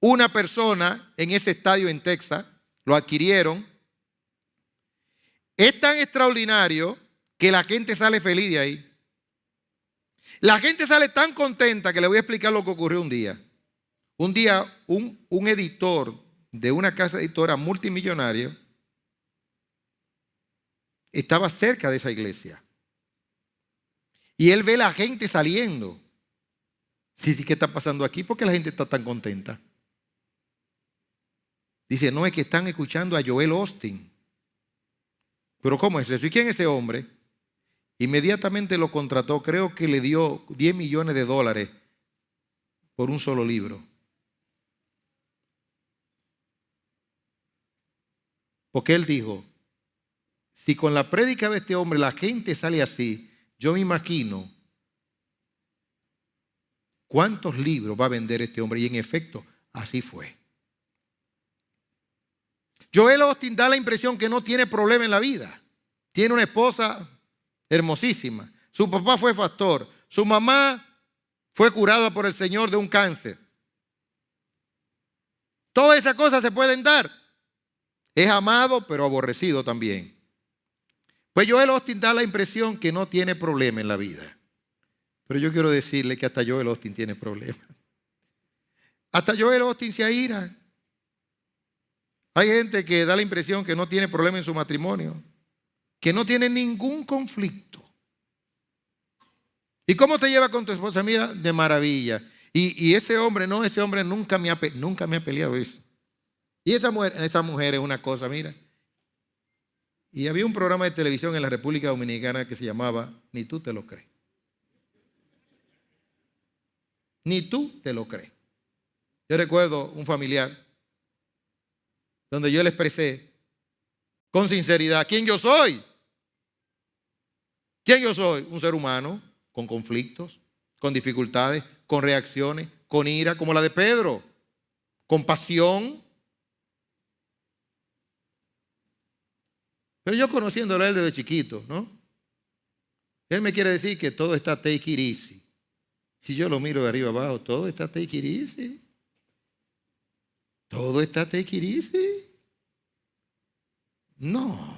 una persona en ese estadio en Texas, lo adquirieron. Es tan extraordinario que la gente sale feliz de ahí. La gente sale tan contenta que le voy a explicar lo que ocurrió un día. Un día un editor de una casa editora multimillonaria estaba cerca de esa iglesia. Y él ve la gente saliendo. Sí, ¿qué está pasando aquí? ¿Por qué la gente está tan contenta? Dice, no, es que están escuchando a Joel Austin. ¿Pero cómo es eso? ¿Y quién es ese hombre? Inmediatamente lo contrató, creo que le dio $10 millones por un solo libro. Porque él dijo, si con la prédica de este hombre la gente sale así, yo me imagino cuántos libros va a vender este hombre. Y en efecto, así fue. Joel Austin da la impresión que no tiene problema en la vida. Tiene una esposa hermosísima. Su papá fue pastor. Su mamá fue curada por el Señor de un cáncer. Todas esas cosas se pueden dar. Es amado, pero aborrecido también. Pues Joel Austin da la impresión que no tiene problema en la vida. Pero yo quiero decirle que hasta Joel Austin tiene problemas. Hasta Joel Austin se aira. Hay gente que da la impresión que no tiene problema en su matrimonio, que no tiene ningún conflicto. ¿Y cómo te lleva con tu esposa? Mira, de maravilla. Y ese hombre nunca me ha peleado eso. Y esa mujer es una cosa, mira. Y había un programa de televisión en la República Dominicana que se llamaba Ni tú te lo crees. Ni tú te lo crees. Yo recuerdo un familiar donde yo le expresé con sinceridad quién yo soy. ¿Quién yo soy? Un ser humano con conflictos, con dificultades, con reacciones, con ira, como la de Pedro, con pasión. Pero yo conociéndolo a él desde chiquito, ¿no? Él me quiere decir que todo está take it easy. Si yo lo miro de arriba abajo, todo está take it easy. Todo está take it easy. No.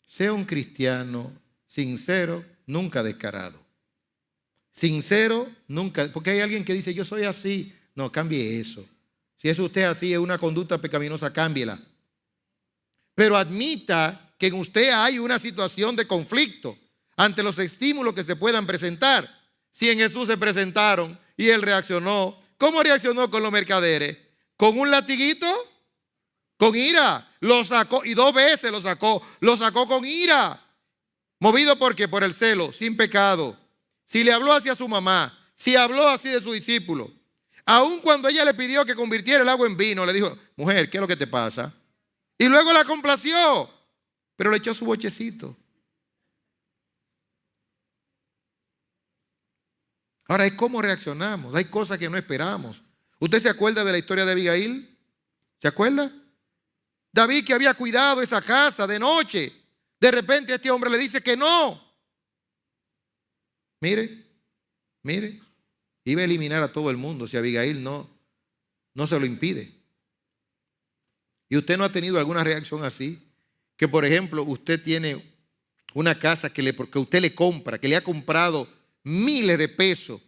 Sea un cristiano sincero, nunca descarado. Sincero, nunca. Porque hay alguien que dice, yo soy así. No, cambie eso. Si es usted así, es una conducta pecaminosa, cámbiela. Pero admita que en usted hay una situación de conflicto ante los estímulos que se puedan presentar. Si en Jesús se presentaron y él reaccionó, ¿cómo reaccionó con los mercaderes? ¿Con un latiguito? Con ira. Lo sacó y 2 veces lo sacó. Lo sacó con ira. ¿Movido por qué? Por el celo, sin pecado. Si le habló así a su mamá, si habló así de su discípulo, aun cuando ella le pidió que convirtiera el agua en vino, le dijo, mujer, ¿qué es lo que te pasa? Y luego la complació, pero le echó su bochecito. Ahora es cómo reaccionamos. Hay cosas que no esperamos. ¿Usted se acuerda de la historia de Abigail? ¿Se acuerda? David, que había cuidado esa casa de noche, de repente este hombre le dice que no. Mire. Iba a eliminar a todo el mundo si Abigail no se lo impide. ¿Y usted no ha tenido alguna reacción así? Que por ejemplo usted tiene una casa que usted le compra, que le ha comprado miles de pesos,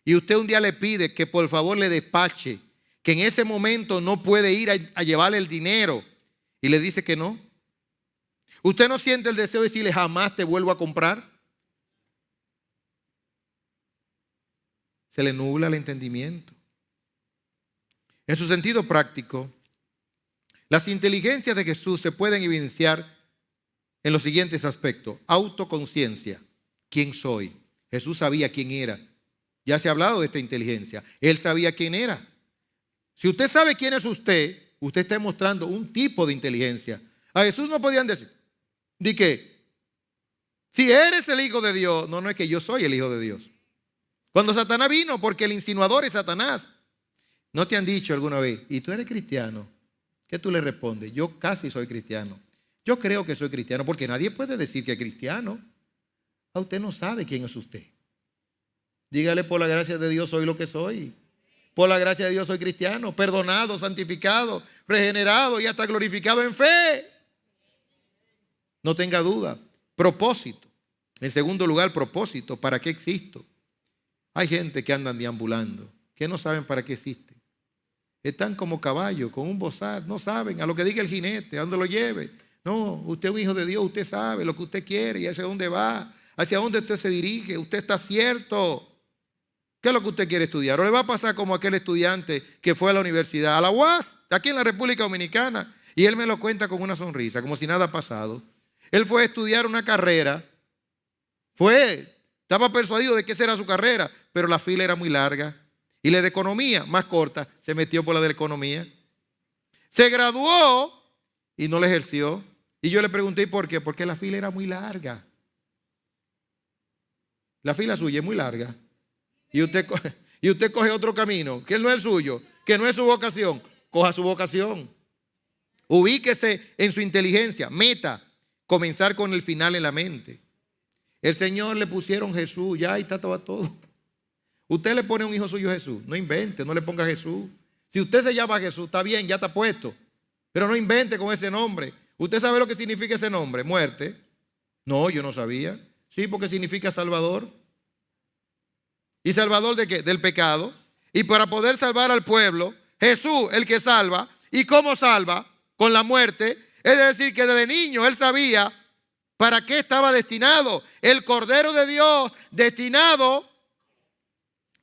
y usted un día le pide que por favor le despache, que en ese momento no puede ir a llevarle el dinero, y le dice que no. ¿Usted no siente el deseo de decirle jamás te vuelvo a comprar? Se le nubla el entendimiento. En su sentido práctico, las inteligencias de Jesús se pueden evidenciar en los siguientes aspectos. Autoconciencia. ¿Quién soy? Jesús sabía quién era. Ya se ha hablado de esta inteligencia. Él sabía quién era. Si usted sabe quién es usted está mostrando un tipo de inteligencia. A Jesús no podían decir, di que, si eres el Hijo de Dios. No es que yo soy el Hijo de Dios. Cuando Satanás vino, porque el insinuador es Satanás. ¿No te han dicho alguna vez, y tú eres cristiano? ¿Qué tú le respondes? Yo casi soy cristiano. Yo creo que soy cristiano, porque nadie puede decir que es cristiano. A usted no sabe quién es usted. Dígale, por la gracia de Dios soy lo que soy. Por la gracia de Dios soy cristiano, perdonado, santificado, regenerado y hasta glorificado en fe. No tenga duda. Propósito. En segundo lugar, propósito. ¿Para qué existo? Hay gente que andan deambulando, que no saben para qué existen. Están como caballos, con un bozal. No saben a lo que diga el jinete, a dónde lo lleve. No, usted es un hijo de Dios, usted sabe lo que usted quiere y hacia dónde va, hacia dónde usted se dirige. Usted está cierto. ¿Qué es lo que usted quiere estudiar? ¿O le va a pasar como aquel estudiante que fue a la universidad, a la UAS, aquí en la República Dominicana? Y él me lo cuenta con una sonrisa, como si nada ha pasado. Él fue a estudiar una carrera. Estaba persuadido de que esa era su carrera, pero la fila era muy larga. Y la de economía, más corta, se metió por la de economía. Se graduó y no la ejerció. Y yo le pregunté, ¿y por qué? Porque la fila era muy larga. La fila suya es muy larga. Y usted coge otro camino, que no es el suyo, que no es su vocación. Coja su vocación. Ubíquese en su inteligencia. Meta, comenzar con el final en la mente. El Señor le pusieron Jesús, ya ahí estaba todo. Usted le pone a un hijo suyo Jesús, no invente, no le ponga Jesús. Si usted se llama Jesús, está bien, ya está puesto. Pero no invente con ese nombre. ¿Usted sabe lo que significa ese nombre? Muerte. No, yo no sabía. Sí, porque significa Salvador. ¿Y Salvador de qué? Del pecado. Y para poder salvar al pueblo, Jesús, el que salva. ¿Y cómo salva? Con la muerte. Es decir, que desde niño él sabía para qué estaba destinado. El Cordero de Dios, destinado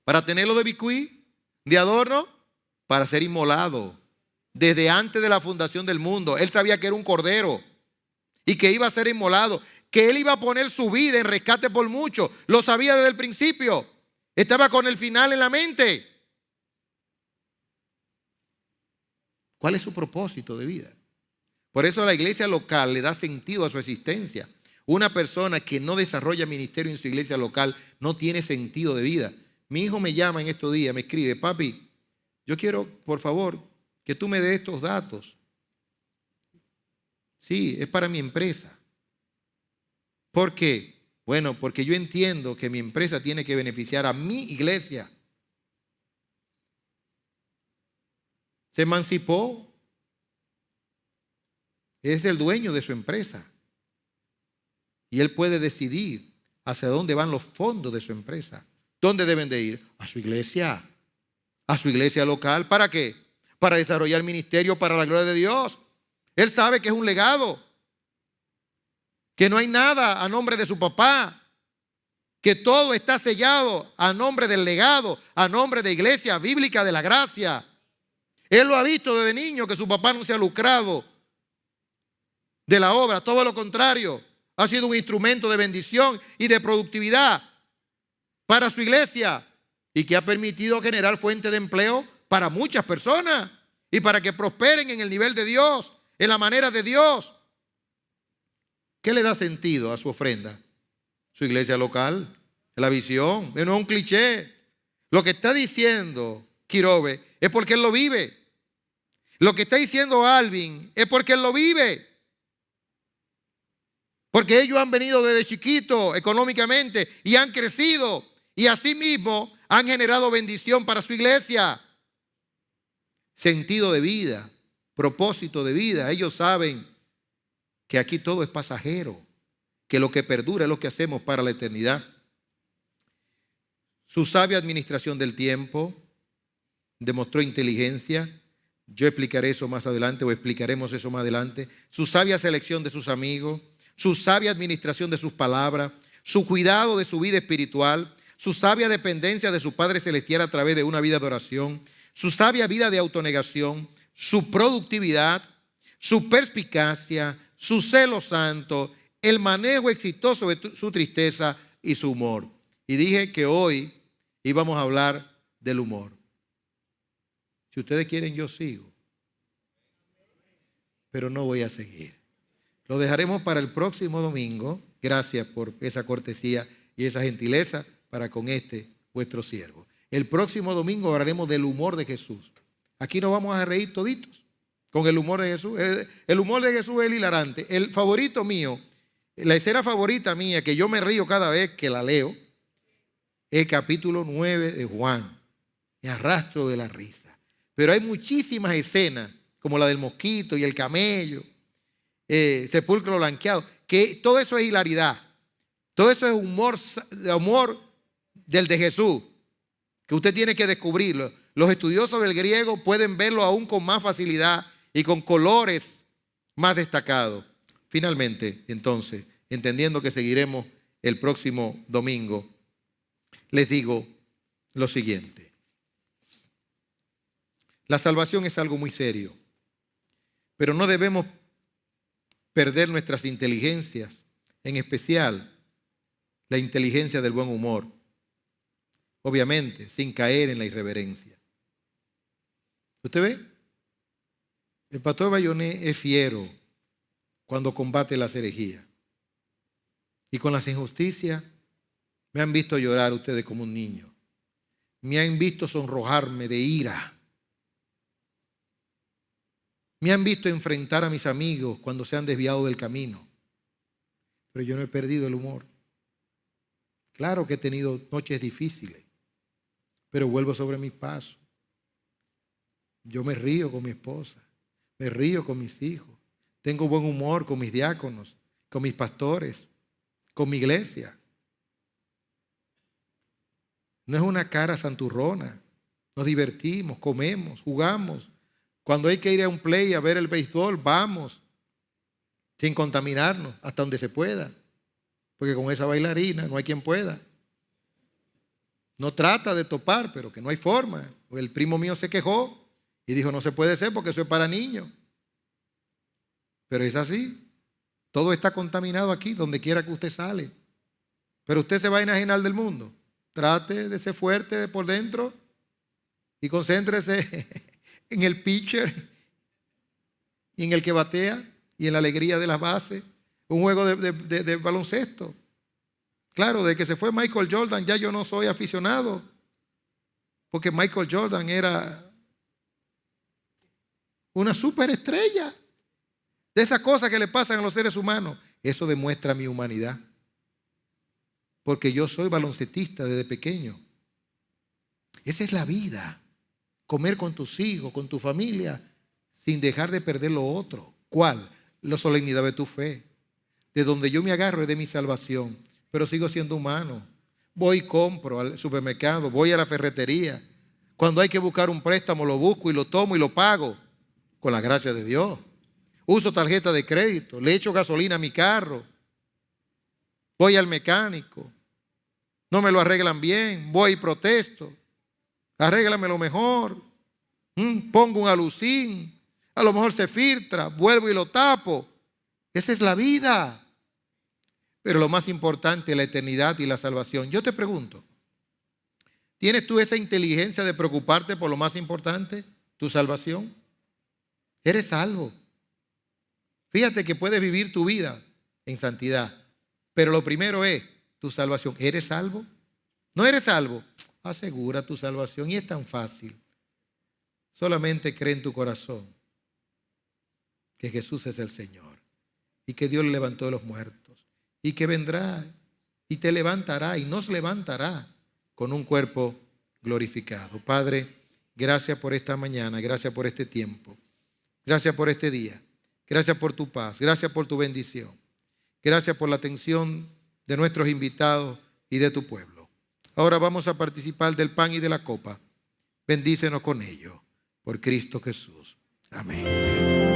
para tenerlo de bicuí, de adorno, para ser inmolado. Desde antes de la fundación del mundo, él sabía que era un cordero y que iba a ser inmolado, que él iba a poner su vida en rescate por muchos. Lo sabía desde el principio. Estaba con el final en la mente. ¿Cuál es su propósito de vida? Por eso la iglesia local le da sentido a su existencia. Una persona que no desarrolla ministerio en su iglesia local no tiene sentido de vida. Mi hijo me llama en estos días, me escribe, papi, yo quiero, por favor, que tú me des estos datos. Sí, es para mi empresa. ¿Por qué? Bueno, porque yo entiendo que mi empresa tiene que beneficiar a mi iglesia. Se emancipó. Es el dueño de su empresa. Y él puede decidir hacia dónde van los fondos de su empresa. ¿Dónde deben de ir? A su iglesia. A su iglesia local. ¿Para qué? Para desarrollar ministerio para la gloria de Dios. Él sabe que es un legado. Que no hay nada a nombre de su papá. Que todo está sellado a nombre del legado, a nombre de Iglesia Bíblica de la Gracia. Él lo ha visto desde niño, que su papá no se ha lucrado de la obra. Todo lo contrario, ha sido un instrumento de bendición y de productividad para su iglesia y que ha permitido generar fuente de empleo para muchas personas y para que prosperen en el nivel de Dios, en la manera de Dios. ¿Qué le da sentido a su ofrenda? Su iglesia local, la visión. No es un cliché. Lo que está diciendo Quirobe es porque él lo vive. Lo que está diciendo Alvin es porque él lo vive. Porque ellos han venido desde chiquito económicamente y han crecido. Y asimismo han generado bendición para su iglesia. Sentido de vida, propósito de vida. Ellos saben que aquí todo es pasajero, que lo que perdura es lo que hacemos para la eternidad. Su sabia administración del tiempo demostró inteligencia. Yo explicaré eso más adelante, o explicaremos eso más adelante. Su sabia selección de sus amigos, su sabia administración de sus palabras, su cuidado de su vida espiritual, su sabia dependencia de su Padre Celestial a través de una vida de oración, su sabia vida de autonegación, su productividad, su perspicacia, su celo santo, el manejo exitoso de su tristeza y su humor. Y dije que hoy íbamos a hablar del humor. Si ustedes quieren, yo sigo. Pero no voy a seguir. Lo dejaremos para el próximo domingo. Gracias por esa cortesía y esa gentileza para con vuestro siervo. El próximo domingo hablaremos del humor de Jesús. Aquí nos vamos a reír toditos con el humor de Jesús. El humor de Jesús es hilarante. El favorito mío, la escena favorita mía, que yo me río cada vez que la leo, es el capítulo 9 de Juan. Me arrastro de la risa. Pero hay muchísimas escenas, como la del mosquito y el camello, sepulcro blanqueado, que todo eso es hilaridad. Todo eso es humor del de Jesús, que usted tiene que descubrirlo. Los estudiosos del griego pueden verlo aún con más facilidad y con colores más destacados. Finalmente, entonces, entendiendo que seguiremos el próximo domingo, les digo lo siguiente. La salvación es algo muy serio, pero no debemos perder nuestras inteligencias, en especial la inteligencia del buen humor, obviamente sin caer en la irreverencia. ¿Usted ve? El pastor Bayonet es fiero cuando combate las herejías. Y con las injusticias me han visto llorar ustedes como un niño. Me han visto sonrojarme de ira. Me han visto enfrentar a mis amigos cuando se han desviado del camino. Pero yo no he perdido el humor. Claro que he tenido noches difíciles, pero vuelvo sobre mis pasos. Yo me río con mi esposa, me río con mis hijos. Tengo buen humor con mis diáconos, con mis pastores, con mi iglesia. No es una cara santurrona. Nos divertimos, comemos, jugamos. Cuando hay que ir a un play a ver el béisbol, vamos, sin contaminarnos, hasta donde se pueda. Porque con esa bailarina no hay quien pueda. No trata de topar, pero que no hay forma. El primo mío se quejó y dijo, no se puede ser porque eso es para niños. Pero es así. Todo está contaminado aquí, donde quiera que usted sale. Pero usted se va a enajenar del mundo. Trate de ser fuerte por dentro y concéntrese en el pitcher y en el que batea y en la alegría de las bases. Un juego de baloncesto. Claro, de que se fue Michael Jordan, ya yo no soy aficionado, porque Michael Jordan era una superestrella. De esas cosas que le pasan a los seres humanos. Eso demuestra mi humanidad. Porque yo soy baloncetista desde pequeño. Esa es la vida. Comer con tus hijos, con tu familia, sin dejar de perder lo otro. ¿Cuál? La solemnidad de tu fe. De donde yo me agarro es de mi salvación, pero sigo siendo humano. Voy y compro al supermercado, voy a la ferretería. Cuando hay que buscar un préstamo, lo busco y lo tomo y lo pago, con la gracia de Dios. Uso tarjeta de crédito, le echo gasolina a mi carro. Voy al mecánico, no me lo arreglan bien, voy y protesto. Arréglamelo mejor. Pongo un alucín, a lo mejor se filtra, vuelvo y lo tapo. Esa es la vida. Pero lo más importante es la eternidad y la salvación. Yo te pregunto, ¿tienes tú esa inteligencia de preocuparte por lo más importante, tu salvación? Eres salvo. Fíjate que puedes vivir tu vida en santidad, pero lo primero es tu salvación. ¿Eres salvo? ¿No eres salvo? Asegura tu salvación y es tan fácil. Solamente cree en tu corazón que Jesús es el Señor y que Dios le levantó de los muertos y que vendrá y te levantará y nos levantará con un cuerpo glorificado. Padre, gracias por esta mañana, gracias por este tiempo, gracias por este día, gracias por tu paz, gracias por tu bendición, gracias por la atención de nuestros invitados y de tu pueblo. Ahora vamos a participar del pan y de la copa. Bendícenos con ello, por Cristo Jesús. Amén.